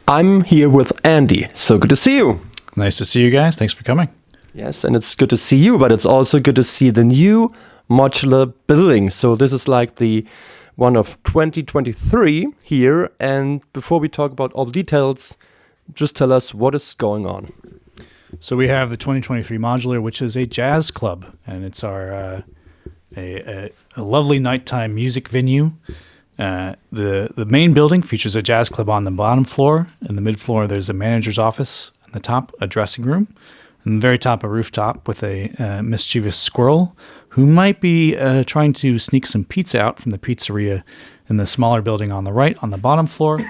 I'm here with Andy. So good to see you. Nice to see you guys. Thanks for coming. Yes, and it's good to see you, but it's also good to see the new modular building. So this is like the one of 2023 here. And before we talk about all the details, just tell us what is going on. So we have the 2023 Modular, which is a jazz club, and it's our a lovely nighttime music venue. The main building features a jazz club on the bottom floor. In the mid floor, there's a manager's office. On the top, a dressing room. On the very top, a rooftop with a mischievous squirrel who might be trying to sneak some pizza out from the pizzeria in the smaller building on the right on the bottom floor.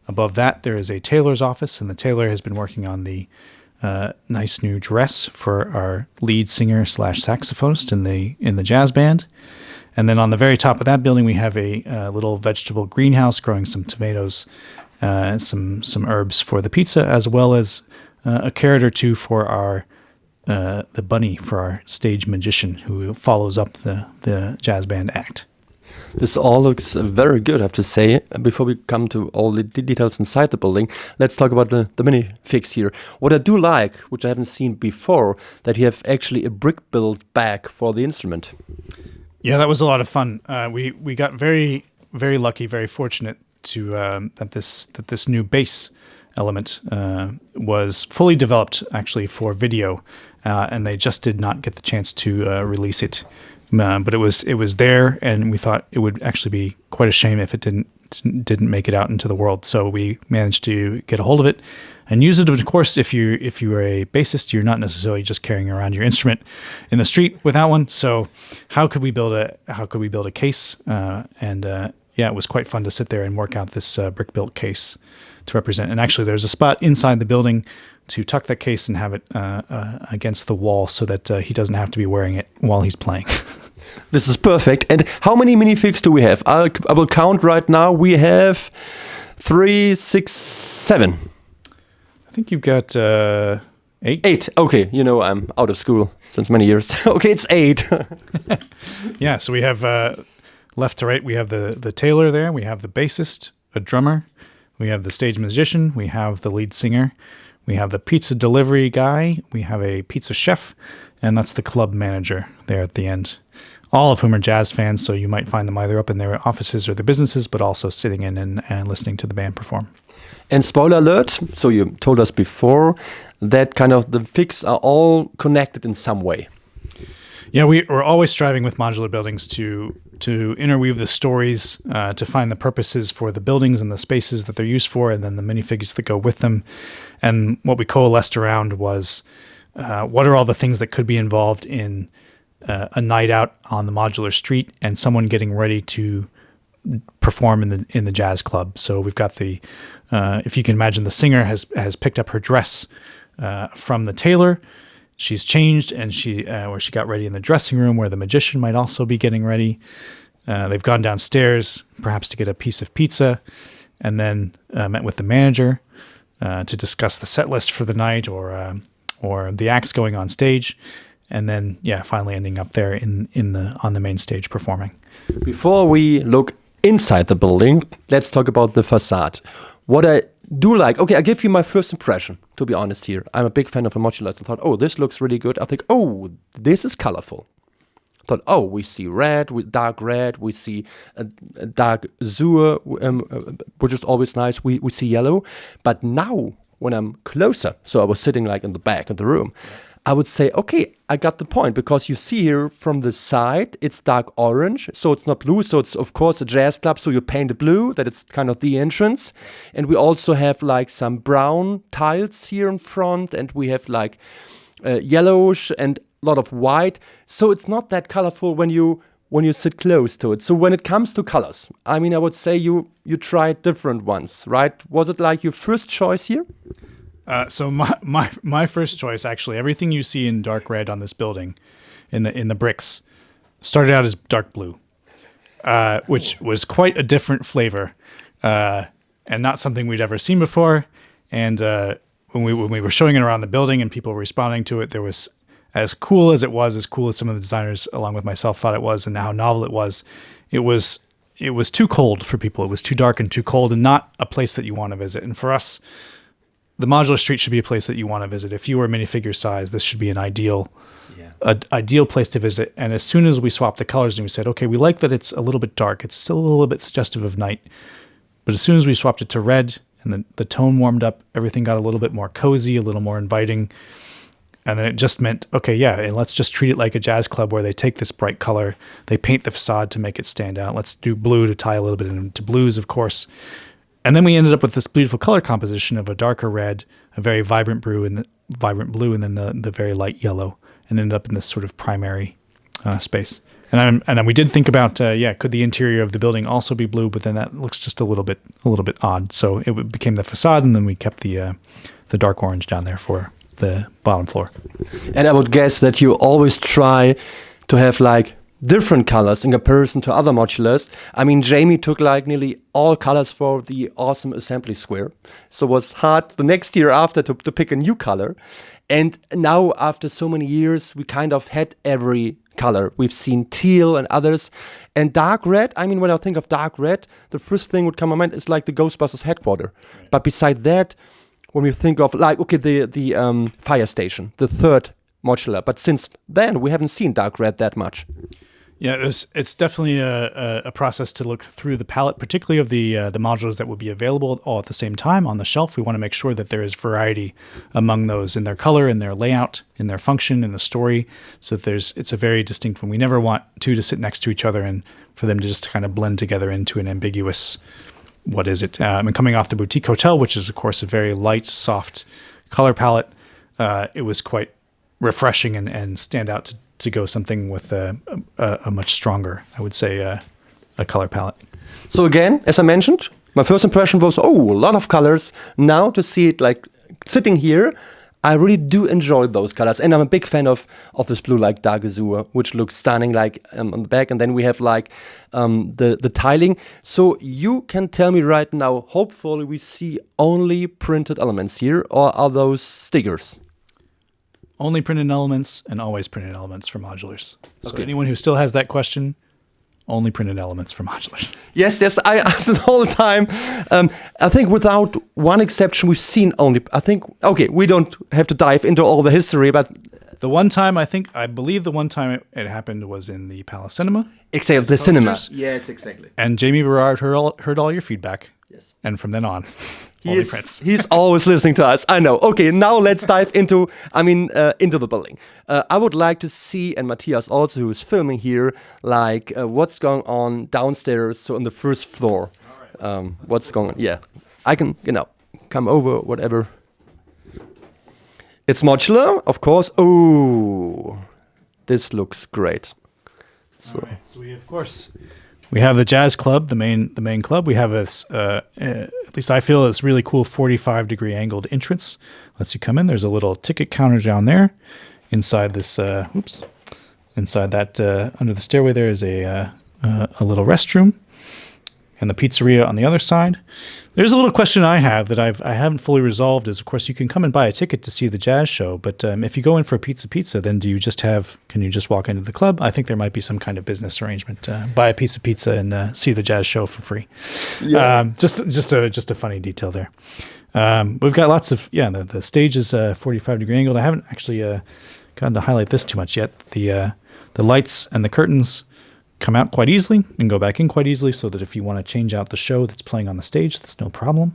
Above that, there is a tailor's office, and the tailor has been working on the nice new dress for our lead singer / saxophonist in the jazz band. And then on the very top of that building, we have a little vegetable greenhouse growing some tomatoes, some herbs for the pizza, as well as a carrot or two for our the bunny, for our stage magician who follows up the jazz band act. This all looks very good, I have to say. Before we come to all the details inside the building, let's talk about the minifigs here. What I do like, which I haven't seen before, that you have actually a brick-built bag for the instrument. Yeah, that was a lot of fun. We got very, very lucky, very fortunate to that this new bass element was fully developed actually for video, and they just did not get the chance to release it. But it was there, and we thought it would actually be quite a shame if it didn't make it out into the world. So we managed to get a hold of it and use it. Of course, if you are a bassist, you're not necessarily just carrying around your instrument in the street without one. So how could we build a case? Yeah, it was quite fun to sit there and work out this brick built case to represent. And actually, there's a spot inside the building to tuck that case and have it against the wall so that he doesn't have to be wearing it while he's playing. This is perfect. And how many minifigs do we have? I will count right now. We have 3, 6, 7. I think you've got 8. 8. Okay, I'm out of school since many years. Okay, it's 8. Yeah, so we have left to right, we have the tailor there. We have the bassist, a drummer. We have the stage musician. We have the lead singer. We have the pizza delivery guy. We have a pizza chef. And that's the club manager there at the end. All of whom are jazz fans, so you might find them either up in their offices or their businesses, but also sitting in and listening to the band perform. And spoiler alert, so you told us before that kind of the figs are all connected in some way. Yeah, we're always striving with modular buildings to interweave the stories, to find the purposes for the buildings and the spaces that they're used for, and then the minifigs that go with them. And what we coalesced around was what are all the things that could be involved in a night out on the modular street and someone getting ready to perform in the jazz club. So we've got if you can imagine, the singer has picked up her dress from the tailor. She's changed, and where she got ready in the dressing room, where the magician might also be getting ready. They've gone downstairs, perhaps to get a piece of pizza, and then met with the manager to discuss the set list for the night or the acts going on stage, and then finally ending up there on the main stage performing. Before we look inside the building, let's talk about the facade. What I do like, okay, I give you my first impression, to be honest here. I'm a big fan of a modular. I thought, oh, this looks really good. I think, oh, this is colorful. I thought, oh, we see red, dark red, we see a dark azure, which is always nice. We see yellow. But now, when I'm closer, so I was sitting like in the back of the room, I would say, okay, I got the point, because you see here from the side, it's dark orange, so it's not blue, so it's of course a jazz club, so you paint it blue, that it's kind of the entrance. And we also have like some brown tiles here in front, and we have like yellowish and a lot of white, so it's not that colorful when you sit close to it. So when it comes to colors, I mean, I would say you tried different ones, right? Was it like your first choice here? So my first choice, actually, everything you see in dark red on this building, in the bricks, started out as dark blue, which was quite a different flavor, and not something we'd ever seen before. And when we were showing it around the building and people were responding to it, there was, as cool as it was, as cool as some of the designers, along with myself, thought it was, and how novel it was it was too cold for people. It was too dark and too cold, and not a place that you want to visit. And for us, the modular street should be a place that you want to visit. If you were minifigure size, this should be an ideal place to visit. And as soon as we swapped the colors and we said, okay, we like that it's a little bit dark. It's still a little bit suggestive of night. But as soon as we swapped it to red and the tone warmed up, everything got a little bit more cozy, a little more inviting. And then it just meant, okay, yeah, and let's just treat it like a jazz club where they take this bright color, they paint the facade to make it stand out. Let's do blue to tie a little bit into blues, of course. And then we ended up with this beautiful color composition of a darker red, a very vibrant blue, and then the very light yellow, and ended up in this sort of primary space. And we did think about, could the interior of the building also be blue? But then that looks just a little bit odd. So it became the facade, and then we kept the dark orange down there for the bottom floor. And I would guess that you always try to have like different colors in comparison to other modulars. I mean, Jamie took like nearly all colors for the awesome assembly square. So it was hard the next year after to pick a new color. And now after so many years, we kind of had every color. We've seen teal and others. And dark red, I mean, when I think of dark red, the first thing would come to mind is like the Ghostbusters headquarters. Right. But beside that, when we think of like, okay, the fire station, the third modular. But since then, we haven't seen dark red that much. Yeah, it's definitely a process to look through the palette, particularly of the modulars that will be available all at the same time on the shelf. We want to make sure that there is variety among those in their color, in their layout, in their function, in the story, so that it's a very distinct one. We never want two to sit next to each other and for them to just kind of blend together into an ambiguous, what is it? And coming off the Boutique Hotel, which is, of course, a very light, soft color palette, it was quite refreshing and stand out to go something with a much stronger, I would say, a color palette. So again, as I mentioned, my first impression was, a lot of colors. Now to see it like sitting here, I really do enjoy those colors. And I'm a big fan of this blue like dark azure, which looks stunning like on the back. And then we have like the tiling. So you can tell me right now, hopefully we see only printed elements here, or are those stickers? Only printed elements and always printed elements for modulars. So okay. Anyone who still has that question, only printed elements for modulars. Yes, I ask it all the time. I think without one exception, we've seen only, we don't have to dive into all the history, but... The one time, I believe the one time it happened was in the Palace Cinema. Exactly, the cinema. Yes, exactly. And Jamie Berard heard all your feedback. Yes. And from then on... He's always listening to us. I know. Okay, now let's dive into the building. I would like to see, and Matthias also, who is filming here, like what's going on downstairs, so on the first floor. Right. What's going on? Yeah, I can, come over, whatever. It's modular, of course. Oh, this looks great. So, all right. So we have the Jazz Club, the main club. We have this, at least I feel, this really cool 45-degree angled entrance. Lets you come in. There's a little ticket counter down there. Inside this, inside that, under the stairway, there is a little restroom, and the pizzeria on the other side. There's a little question I have that I haven't fully resolved. Is, of course, you can come and buy a ticket to see the jazz show, but if you go in for a pizza, then can you just walk into the club? I think there might be some kind of business arrangement. Buy a piece of pizza and see the jazz show for free. Yeah. Just a funny detail there. We've got lots of the stage is 45-degree angled. I haven't actually gotten to highlight this too much yet. The lights and the curtains come out quite easily and go back in quite easily, so that if you want to change out the show that's playing on the stage, that's no problem.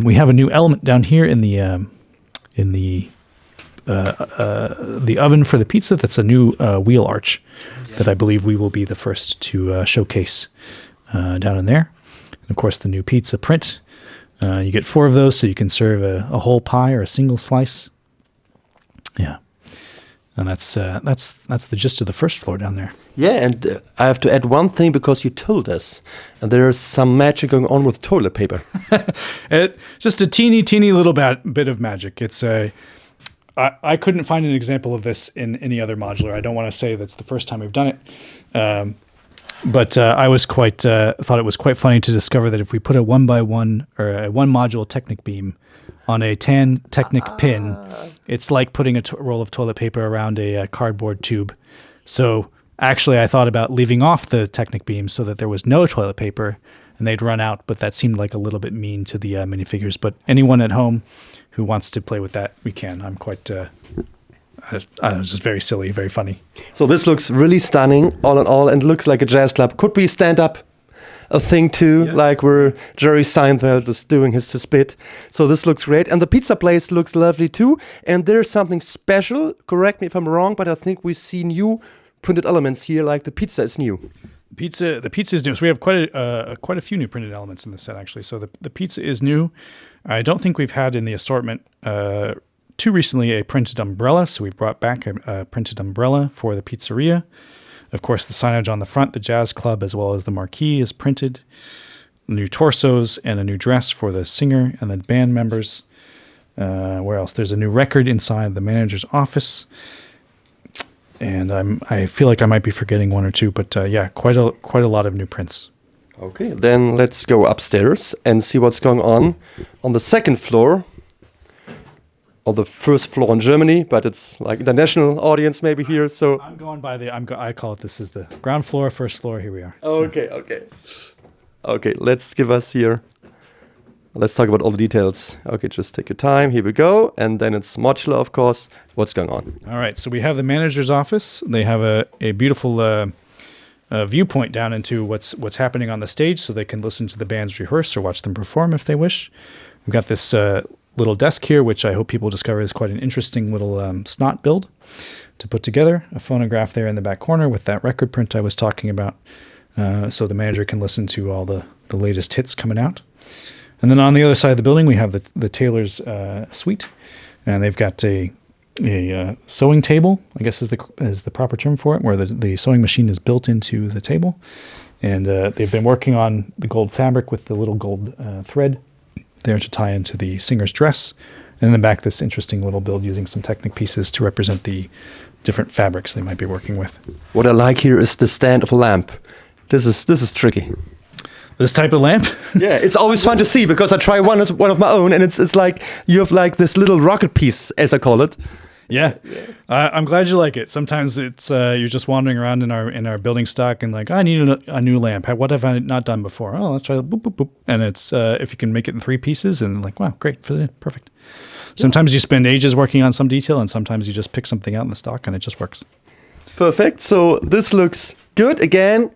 We have a new element down here in the oven for the pizza. That's a new wheel arch that I believe we will be the first to showcase down in there. And of course, the new pizza print. You get 4 of those, so you can serve a whole pie or a single slice. Yeah. And that's the gist of the first floor down there. Yeah, and I have to add one thing, because you told us, and there's some magic going on with toilet paper. Just a teeny little bit of magic. It's I couldn't find an example of this in any other modular. I don't want to say that's the first time we've done it, but I was thought it was quite funny to discover that if we put a 1x1 or a 1 module Technic beam on a tan Technic pin, it's like putting a roll of toilet paper around a cardboard tube. So Actually, I thought about leaving off the Technic beams so that there was no toilet paper and they'd run out, but that seemed like a little bit mean to the minifigures. But anyone at home who wants to play with that, we can. I'm quite, I don't know, it's just very silly, very funny. So this looks really stunning, all in all, and looks like a jazz club. Could be stand-up a thing too, like where Jerry Seinfeld is doing his bit. So this looks great. And the pizza place looks lovely too. And there's something special, correct me if I'm wrong, but I think we see new printed elements here, like the pizza is new. The pizza is new. So we have quite a few new printed elements in the set, actually. So the pizza is new. I don't think we've had in the assortment too recently a printed umbrella. So we've brought back a printed umbrella for the pizzeria. Of course, the signage on the front, the Jazz Club, as well as the marquee is printed. New torsos and a new dress for the singer and the band members. Where else? There's a new record inside the manager's office. And I feel like I might be forgetting one or two, but yeah, quite a lot of new prints. Okay, then let's go upstairs and see what's going on the second floor. Or the first floor in Germany, but it's like international audience maybe here. So I'm going by I call it, this is the ground floor, first floor. Here we are. Okay. Let's talk about all the details. Okay, just take your time. Here we go, and then it's Modular, of course. What's going on? All right, so we have the manager's office. They have a beautiful viewpoint down into what's happening on the stage, so they can listen to the bands rehearse or watch them perform if they wish. We've got this little desk here, which I hope people discover is quite an interesting little snot build to put together. A phonograph there in the back corner with that record print I was talking about, so the manager can listen to all the latest hits coming out. And then on the other side of the building, we have the tailor's suite, and they've got a sewing table, I guess is the proper term for it, where the sewing machine is built into the table. And they've been working on the gold fabric with the little gold thread there to tie into the singer's dress. And in the back, this interesting little build using some Technic pieces to represent the different fabrics they might be working with. What I like here is the stand of a lamp. This is tricky. This type of lamp? Yeah, it's always fun to see because I try one of my own, and it's like you have like this little rocket piece, as I call it. Yeah. I'm glad you like it. Sometimes it's you're just wandering around in our building stock and like, I need a new lamp. What have I not done before? Oh, let's try boop, boop, boop. And it's if you can make it in 3 pieces and like, wow, great, fit it in, perfect. Sometimes you spend ages working on some detail, and sometimes you just pick something out in the stock and it just works. Perfect. So this looks good. Again,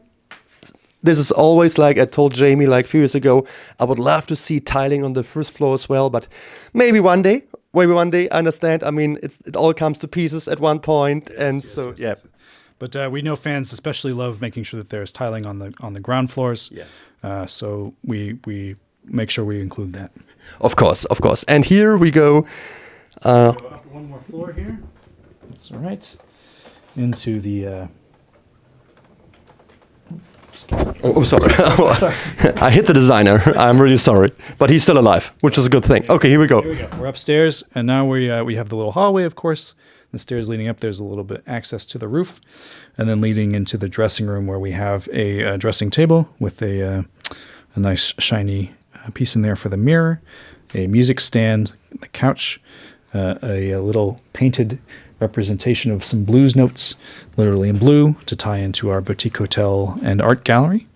this is always like I told Jamie like a few years ago, I would love to see tiling on the first floor as well, but maybe one day. I understand. I mean, it all comes to pieces at one point, yes. But we know fans especially love making sure that there's tiling on the ground floors. Yeah. So we make sure we include that. Of course. And here we go. Go up one more floor here. That's all right. Into the. Sorry. I hit the designer. I'm really sorry. But he's still alive, which is a good thing. Okay, here we go. We're upstairs, and now we have the little hallway, of course. The stairs leading up, there's a little bit access to the roof. And then leading into the dressing room where we have a dressing table with a nice shiny piece in there for the mirror, a music stand, the couch, a little painted representation of some blues notes, literally in blue, to tie into our boutique hotel and art gallery.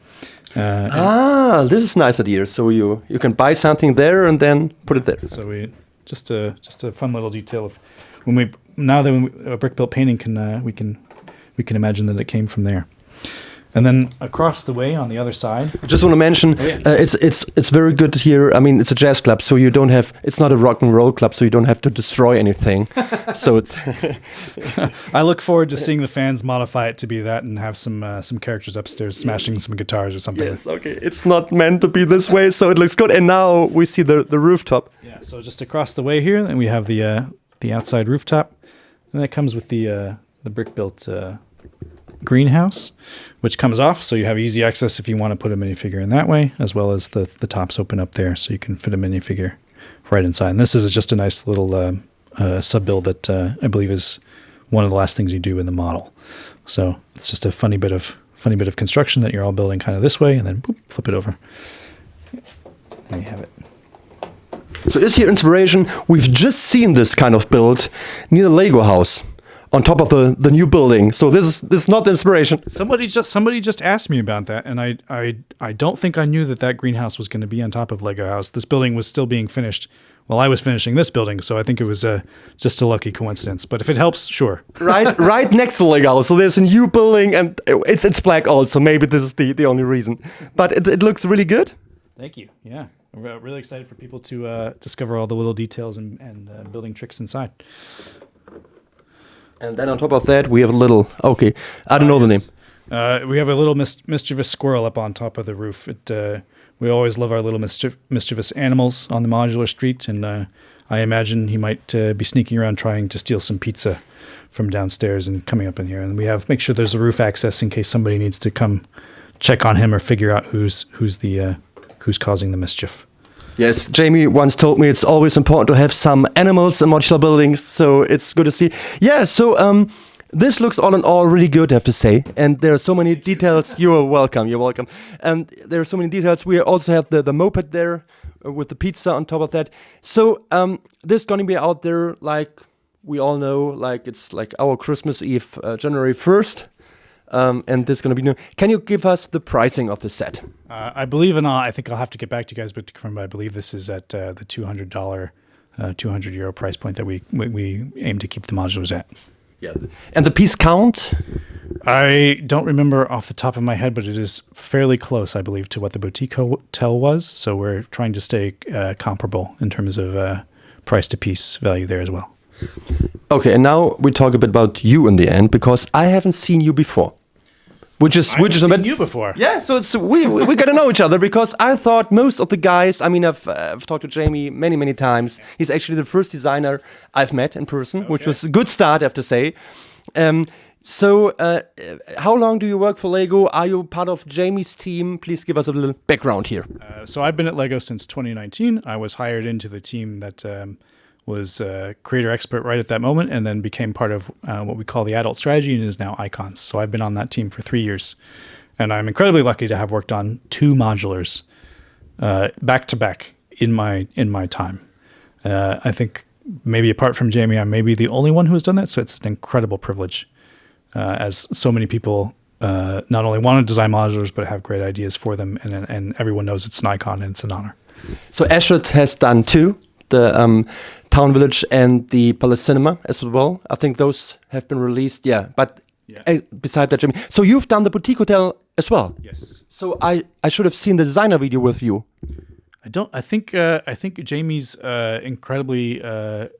This is a nice idea. So you can buy something there and then put it there. So we just a fun little detail of when a brick built painting we can imagine that it came from there. And then across the way on the other side, I just want to mention, it's very good here. I mean, it's a jazz club, so it's not a rock and roll club, so you don't have to destroy anything. So it's. I look forward to seeing the fans modify it to be that and have some characters upstairs smashing some guitars or something. Yes, okay. It's not meant to be this way, so it looks good. And now we see the rooftop. Yeah. So just across the way here, then we have the outside rooftop, and that comes with the brick built. Greenhouse, which comes off, so you have easy access if you want to put a minifigure in that way, as well as the tops open up there, so you can fit a minifigure right inside. And this is just a nice little sub build that I believe is one of the last things you do in the model. So it's just a funny bit of construction that you're all building kind of this way, and then boop, flip it over. There you have it. So is here inspiration? We've just seen this kind of build near the Lego house. on top of the new building. So this is not the inspiration. Somebody just asked me about that, and I don't think I knew that greenhouse was going to be on top of Lego House. This building was still being finished while I was finishing this building, so I think it was just a lucky coincidence. But if it helps, sure. Right next to Lego House. So there's a new building, and it's black also. Maybe this is the only reason. But it looks really good. Thank you. Yeah, we're really excited for people to discover all the little details and building tricks inside. And then on top of that, we have a little. Okay, I don't know the name. We have a little mischievous squirrel up on top of the roof. We always love our little mischievous animals on the modular street, and I imagine he might be sneaking around trying to steal some pizza from downstairs and coming up in here. And we make sure there's a roof access in case somebody needs to come check on him or figure out who's causing the mischief. Yes, Jamie once told me it's always important to have some animals in modular buildings, so it's good to see. Yeah, so this looks all in all really good, I have to say. And there are so many details. You're welcome. And there are so many details. We also have the moped there with the pizza on top of that. So this is going to be out there, like we all know, like it's like our Christmas Eve, January 1st. And this is going to be new. Can you give us the pricing of the set? I believe, and I think I'll have to get back to you guys, but I believe this is at the $200, €200 price point that we aim to keep the modulars at. Yeah. And the piece count? I don't remember off the top of my head, but it is fairly close, I believe, to what the boutique hotel was. So we're trying to stay comparable in terms of price to piece value there as well. Okay, and now we talk a bit about you in the end, because I haven't seen you before. Which is a bit you before. Yeah, so it's we got to know each other, because I thought most of the guys. I mean, I've talked to Jamie many times. He's actually the first designer I've met in person, which was a good start, I have to say. So how long do you work for Lego? Are you part of Jamie's team? Please give us a little background here. So I've been at Lego since 2019. I was hired into the team that was creator expert right at that moment, and then became part of what we call the adult strategy, and is now Icons. So I've been on that team for 3 years, and I'm incredibly lucky to have worked on 2 modulars back to back in my time. I think maybe apart from Jamie, I'm maybe the only one who has done that. So it's an incredible privilege, as so many people not only want to design modulars but have great ideas for them, and everyone knows it's an icon and it's an honor. So Ashford has done 2. The Town Village and the Palace Cinema as well. I think those have been released. Yeah, but beside that, Jimmy. So you've done the Boutique Hotel as well. Yes. So I should have seen the designer video with you. I think Jamie's incredibly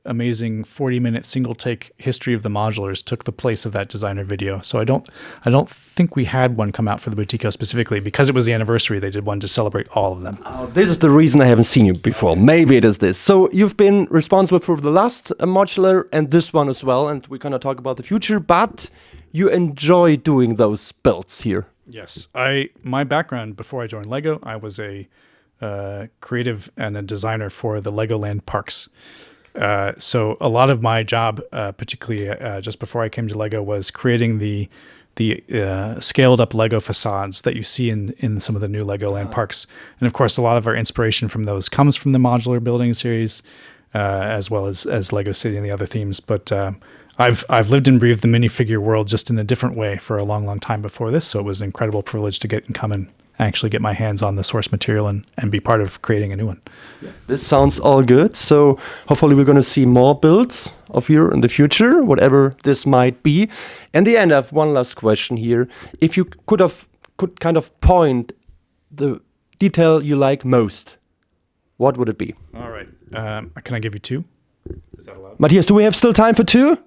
amazing 40-minute single take history of the modulars took the place of that designer video. So I don't think we had one come out for the Boutico specifically, because it was the anniversary. They did one to celebrate all of them. Oh, this is the reason I haven't seen you before. Maybe it is this. So you've been responsible for the last modular and this one as well, and we're gonna talk about the future. But you enjoy doing those builds here. Yes, my background before I joined Lego, I was a creative and a designer for the Legoland parks. So a lot of my job, particularly just before I came to Lego, was creating the scaled up Lego facades that you see in some of the new Legoland parks. And of course, a lot of our inspiration from those comes from the modular building series, as well as Lego City and the other themes. But I've lived and breathed the minifigure world just in a different way for a long time before this. So it was an incredible privilege to come and actually get my hands on the source material and be part of creating a new one. This sounds all good. So hopefully we're going to see more builds of you in the future, whatever this might be. In the end, I have one last question here. If you could kind of point the detail you like most, what would it be? All right. Can I give you 2? Is that allowed? Matthias, do we have still time for 2?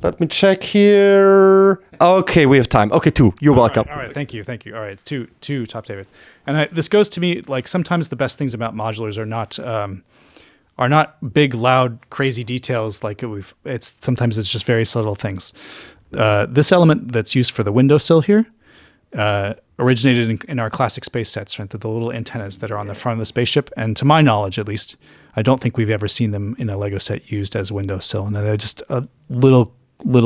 Let me check here. Okay, we have time. Okay, 2. You're welcome. All right. Thank you. All right, two top David. And this goes to me, like, sometimes the best things about modulars are not big, loud, crazy details. Like sometimes it's just very subtle things. This element that's used for the windowsill here originated in our classic space sets, right? The little antennas that are on the front of the spaceship. And to my knowledge, at least, I don't think we've ever seen them in a Lego set used as a windowsill. And they're just a little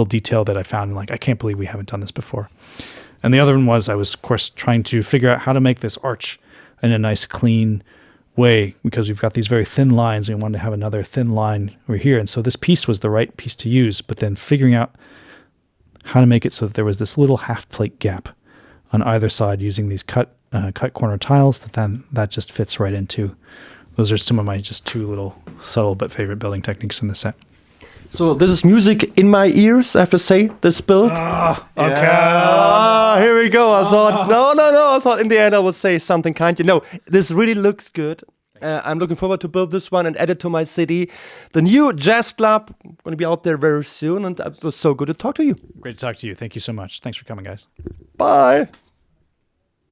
detail that I found, and like, I can't believe we haven't done this before. And the other one was, I was, of course, trying to figure out how to make this arch in a nice, clean way, because we've got these very thin lines, and we wanted to have another thin line over here. And so this piece was the right piece to use, but then figuring out how to make it so that there was this little half plate gap on either side using these cut corner tiles that just fits right into. Those are some of my just two little subtle but favorite building techniques in the set. So this is music in my ears, I have to say, this build. Okay. Here we go. I thought, no. I thought in the end I would say something kind. This really looks good. I'm looking forward to build this one and add it to my city. The new jazz club going to be out there very soon, and it was so good to talk to you. Great to talk to you. Thank you so much. Thanks for coming, guys. Bye.